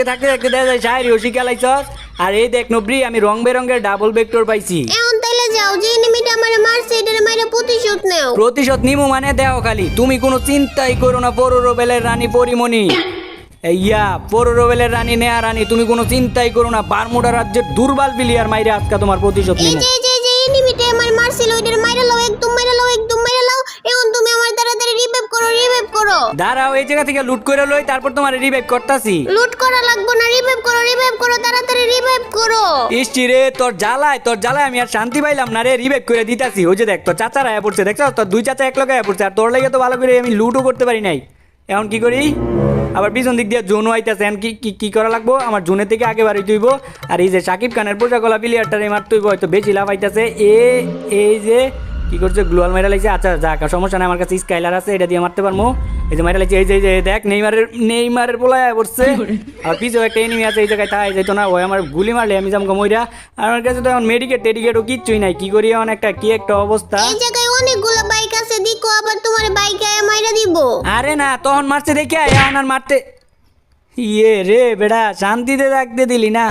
থাকতে থাকতে দেখা যায় শায়েরি ওসি খেলাইছস। আর এই দেখ নবরি, আমি রং বেরঙের ডাবল ভেক্টর পাইছি। এখন তাইলে যাও, যে এনিমিটা আমারে মারছে এটারে মাইরা প্রতিশোধ নাও। প্রতিশোধ নিমু মানে দেও খালি, তুমি কোনো চিন্তাই করো না। পরোরবেলের রানী পরিমণি, ইয়া পরোরবেলের রানী নেয়া রানী, তুমি কোনো চিন্তাই করো না। বারমুডা রাজ্যের দুর্বল প্লেয়ার মাইরে আজকে তোমার প্রতিশোধ এই নিমু। যে এনিমিটা আমার মারছিল ওইটারে মাইরা লাও, একদম মাইরা লাও, একদম মাইরা লাও। এখন তুমি আমার তাড়াতাড়ি রিভাইভ করো। দাঁড়াও, এই জায়গা থেকে লুট করে লই, তারপর তোমার রিভাইভ করতাছি। লুট করা লাগবো না, রিভাইভ করো, তাড়াতাড়ি রিভাইভ করো। ইষ্টি রে, তোর জ্বালায় আমি আর শান্তি পাইলাম না রে। রিভাইভ করে দিতাছি। ওই যে দেখ, তোর চাচারা আয়া পড়ছে, দেখছ? তোর দুই চাচা এক লগে আয়া পড়ছে, আর তোর লাগে তো ভালো করে আমি লুটও করতে পারি নাই। এখন কি করি? আবার পিছন দিক দিয়ে জোনও আইতাছে। এখন কি করা লাগবো? আমার জোনের থেকে আগে বাড়ি তুইব। আর এই যে সাকিব খানের পোশাকলা প্লেয়ারটারে মার তুইব, হয়তো বেশি লাভ আইতাছে। এই যে কি করছে, গ্লোয়াল মেরা লাগছে। আচ্ছা যাক, সমস্যা নাই, আমার কাছে স্কাইলার আছে, এটা দিয়ে মারতে পারবো। এই যে মেরা লাগছে, এই যে দেখ নেইমারের পোলায় পড়ছে। আর পিছনে একটা এনিমি আছে, এই জায়গায় তাই যেত না, ওই আমার গুলি মারলে আমি যাম মইরা। আর আমার কাছে তো এখন টেডিকেটও কিচ্ছুই নাই। কি করি এখন? কি একটা অবস্থা। এই জায়গায় অনেকগুলো বাইক আছে, দিকো আবার তোমার বাইকে আয়া মাইরা দিব। আরে না, তখন মারছে দেখে এখন আর মারতে ইয়ে রে বেড়া, শান্তিতে থাকতে দিলি না।